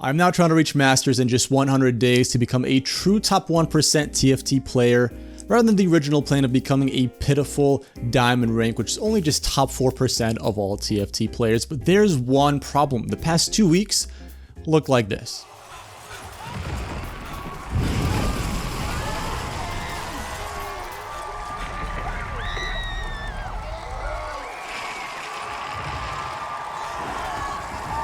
I'm now trying to reach Masters in just 100 days to become a true top 1% TFT player, rather than the original plan of becoming a pitiful diamond rank, which is only just top 4% of all TFT players. But there's one problem. The past 2 weeks look like this.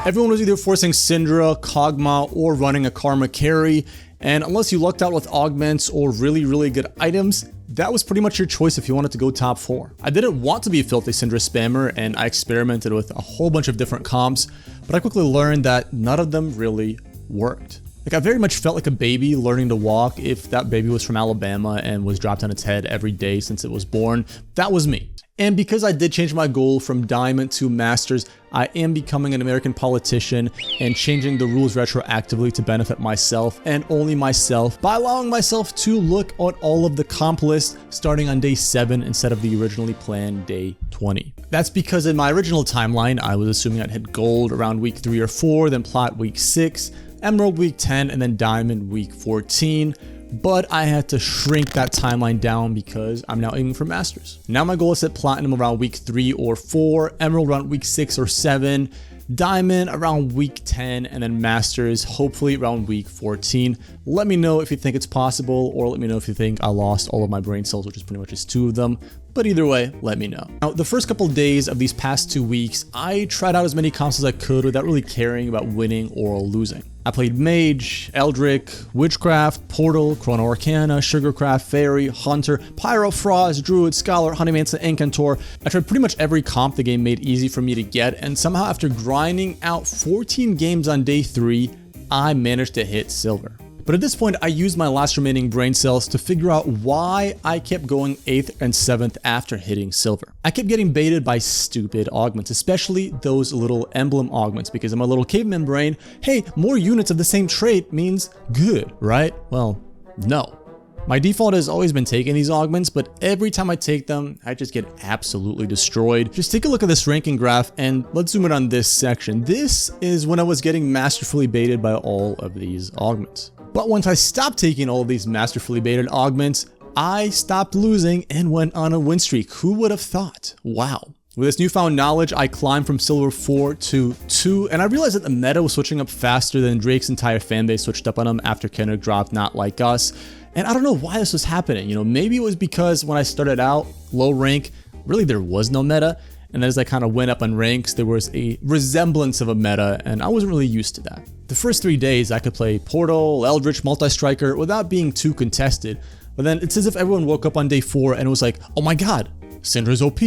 Everyone was either forcing Syndra, Kog'Maw, or running a Karma carry, and unless you lucked out with augments or really good items, that was pretty much your choice if you wanted to go top 4. I didn't want to be a filthy Syndra spammer, and I experimented with a whole bunch of different comps, but I quickly learned that none of them really worked. Like, I very much felt like a baby learning to walk if that baby was from Alabama and was dropped on its head every day since it was born. That was me. And because I did change my goal from Diamond to Masters, I am becoming an American politician and changing the rules retroactively to benefit myself and only myself by allowing myself to look at all of the comp lists starting on day 7 instead of the originally planned day 20. That's because in my original timeline, I was assuming I'd hit gold around week 3 or 4, then plat week 6, emerald week 10, and then diamond week 14. But I had to shrink that timeline down because I'm now aiming for Masters. Now my goal is to hit platinum around week 3 or 4, emerald around week 6 or 7, diamond around week 10, and then Masters hopefully around week 14. Let me know if you think it's possible, or let me know if you think I lost all of my brain cells, which is pretty much just 2 of them. But either way, let me know. Now, the first couple days of these past 2 weeks, I tried out as many comps as I could without really caring about winning or losing. I played Mage, Eldritch, Witchcraft, Portal, Chrono Arcana, Sugarcraft, Fairy, Hunter, Pyro, Frost, Druid, Scholar, Honeymancer, Incantor. I tried pretty much every comp the game made easy for me to get, and somehow after grinding out 14 games on day 3, I managed to hit silver. But at this point, I used my last remaining brain cells to figure out why I kept going 8th and 7th after hitting silver. I kept getting baited by stupid augments, especially those little emblem augments, because in my little caveman brain, hey, more units of the same trait means good, right? Well, no. My default has always been taking these augments, but every time I take them, I just get absolutely destroyed. Just take a look at this ranking graph and let's zoom in on this section. This is when I was getting masterfully baited by all of these augments. But once I stopped taking all of these masterfully baited augments, I stopped losing and went on a win streak. Who would have thought? Wow. With this newfound knowledge, I climbed from silver 4 to 2, and I realized that the meta was switching up faster than Drake's entire fanbase switched up on him after Kendrick dropped Not Like Us. And I don't know why this was happening. You know, maybe it was because when I started out low rank, really there was no meta. And then as I kind of went up on ranks, there was a resemblance of a meta, and I wasn't really used to that. The first 3 days, I could play Portal, Eldritch, Multi-Striker without being too contested. But then it's as if everyone woke up on day 4 and it was like, oh my god, Syndra's OP,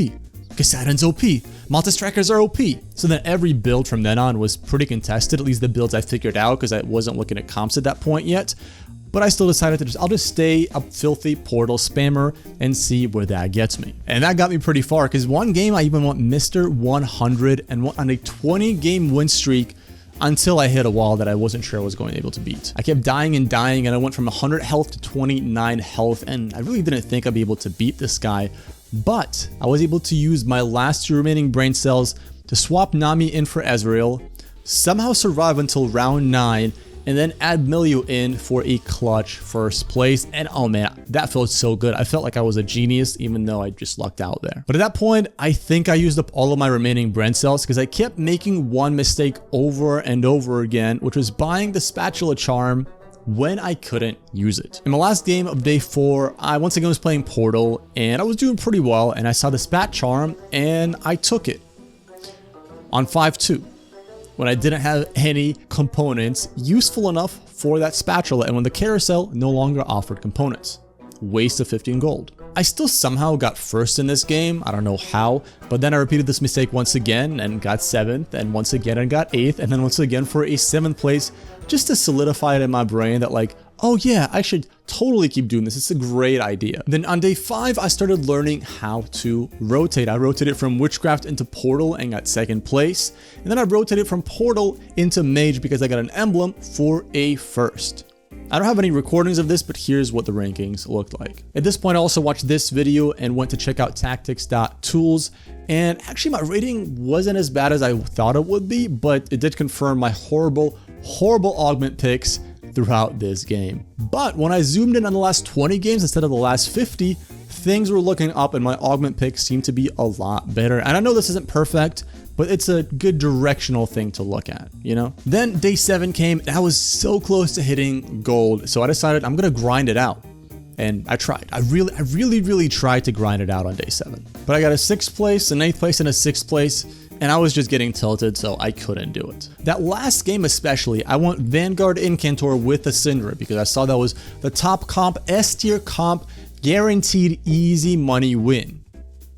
Kassadin's OP, Multi-Strikers are OP. So then every build from then on was pretty contested, at least the builds I figured out because I wasn't looking at comps at that point yet. But I still decided to I'll just stay a filthy Portal spammer and see where that gets me. And that got me pretty far, because one game I even went Mr. 100 and went on a 20-game win streak until I hit a wall that I wasn't sure I was going to be able to beat. I kept dying and dying, and I went from 100 health to 29 health, and I really didn't think I'd be able to beat this guy. But I was able to use my last 2 remaining brain cells to swap Nami in for Ezreal, somehow survive until round 9, and then add Milio in for a clutch first place. And oh man, that felt so good. I felt like I was a genius, even though I just lucked out there. But at that point, I think I used up all of my remaining brain cells because I kept making one mistake over and over again, which was buying the spatula charm when I couldn't use it. In my last game of day 4, I once again was playing Portal, and I was doing pretty well, and I saw the spat charm, and I took it on 5-2. When I didn't have any components useful enough for that spatula, and when the carousel no longer offered components. Waste of 15 gold. I still somehow got first in this game, I don't know how, but then I repeated this mistake once again and got 7th, and once again and got 8th, and then once again for a 7th place, just to solidify it in my brain that like, oh yeah, I should totally keep doing this. It's a great idea. Then on day 5, I started learning how to rotate. I rotated from Witchcraft into Portal and got 2nd place. And then I rotated from Portal into Mage because I got an emblem for a 1st. I don't have any recordings of this, but here's what the rankings looked like. At this point, I also watched this video and went to check out tactics.tools. And actually my rating wasn't as bad as I thought it would be, but it did confirm my horrible horrible augment picks throughout this game. But when I zoomed in on the last 20 games instead of the last 50, things were looking up and my augment picks seemed to be a lot better. And I know this isn't perfect, but it's a good directional thing to look at, you know? Then day 7 came and I was so close to hitting gold. So I decided I'm gonna grind it out. And I tried. I really tried to grind it out on day 7. But I got a 6th place, an 8th place, and a 6th place, and I was just getting tilted, so I couldn't do it. That last game especially, I went Vanguard Incantor with a Syndra because I saw that was the top comp, S tier comp, guaranteed easy money win.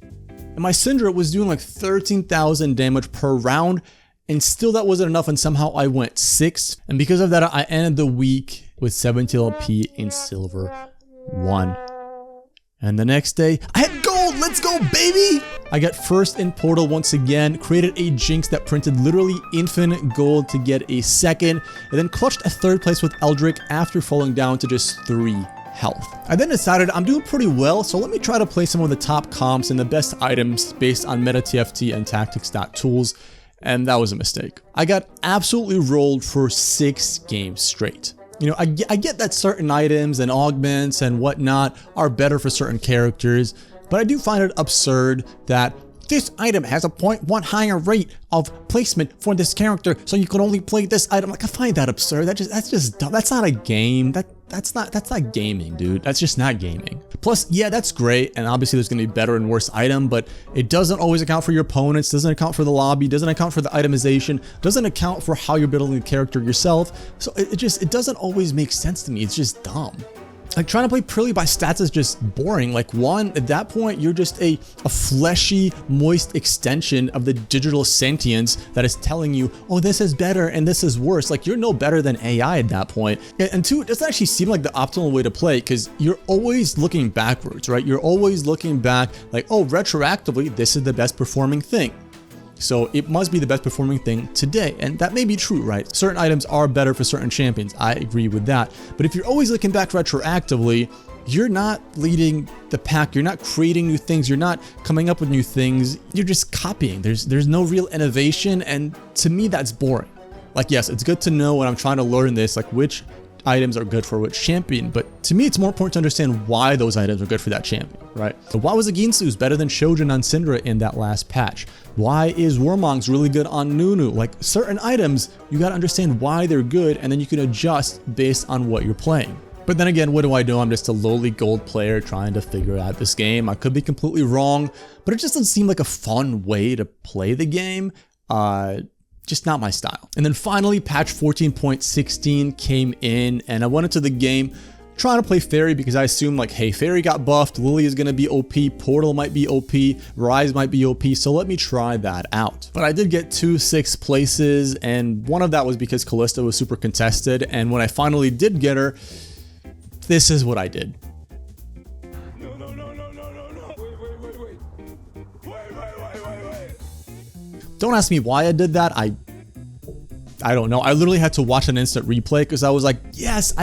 And my Syndra was doing like 13,000 damage per round, and still that wasn't enough, and somehow I went 6th. And because of that, I ended the week with 17 LP in silver 1. And the next day, I had gold! Let's go, baby! I got first in Portal once again, created a Jinx that printed literally infinite gold to get a 2nd, and then clutched a 3rd place with Eldrick after falling down to just 3 health. I then decided I'm doing pretty well, so let me try to play some of the top comps and the best items based on Meta TFT and Tactics.tools, and that was a mistake. I got absolutely rolled for 6 games straight. You know, I get that certain items and augments and whatnot are better for certain characters, but I do find it absurd that this item has a 0.1 higher rate of placement for this character, so you can only play this item. Like, I find that absurd. That's just dumb. That's not a game. That's not gaming, dude. That's just not gaming. Plus, yeah, that's great, and obviously there's gonna be better and worse item, but it doesn't always account for your opponents, doesn't account for the lobby, doesn't account for the itemization, doesn't account for how you're building the character yourself. So it doesn't always make sense to me. It's just dumb. Like, trying to play purely by stats is just boring. Like, one, at that point, you're just a fleshy, moist extension of the digital sentience that is telling you, oh, this is better and this is worse. Like, you're no better than AI at that point. And two, it doesn't actually seem like the optimal way to play because you're always looking backwards, right? You're always looking back like, oh, retroactively, this is the best performing thing. So it must be the best performing thing today. And that may be true, right? Certain items are better for certain champions. I agree with that. But if you're always looking back retroactively, you're not leading the pack. You're not creating new things. You're not coming up with new things. You're just copying. There's no real innovation. And to me, that's boring. Like, yes, it's good to know when I'm trying to learn this, like which items are good for which champion, but to me it's more important to understand why those items are good for that champion, right? So why was Aginsu's better than Shojin on Syndra in that last patch? Why is Wormong's really good on Nunu? Like, certain items, you gotta understand why they're good, and then you can adjust based on what you're playing. But then again, what do I know? I'm just a lowly gold player trying to figure out this game. I could be completely wrong, but it just doesn't seem like a fun way to play the game. Just not my style. And then finally, patch 14.16 came in and I went into the game trying to play Fairy because I assumed like, hey, Fairy got buffed, Lily is gonna be OP, Portal might be OP, Rise might be OP, so let me try that out. But I did get 2 6th places, and one of that was because Callista was super contested, and when I finally did get her, this is what I did. Don't ask me why I did that. I don't know. I literally had to watch an instant replay because I was like, yes,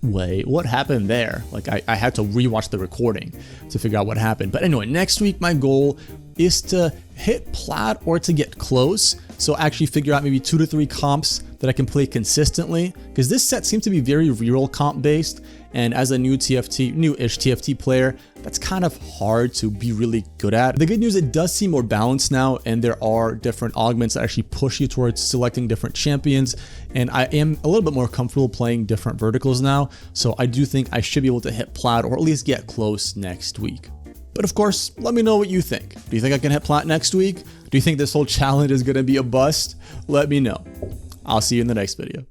wait, what happened there? Like, I had to rewatch the recording to figure out what happened. But anyway, next week, my goal is to hit plat or to get close. So actually figure out maybe 2 to 3 comps that I can play consistently, because this set seems to be very reroll comp based. And as a newish TFT player, that's kind of hard to be really good at. The good news, it does seem more balanced now, and there are different augments that actually push you towards selecting different champions. And I am a little bit more comfortable playing different verticals now. So I do think I should be able to hit plat or at least get close next week. But of course, let me know what you think. Do you think I can hit plat next week? Do you think this whole challenge is gonna be a bust? Let me know. I'll see you in the next video.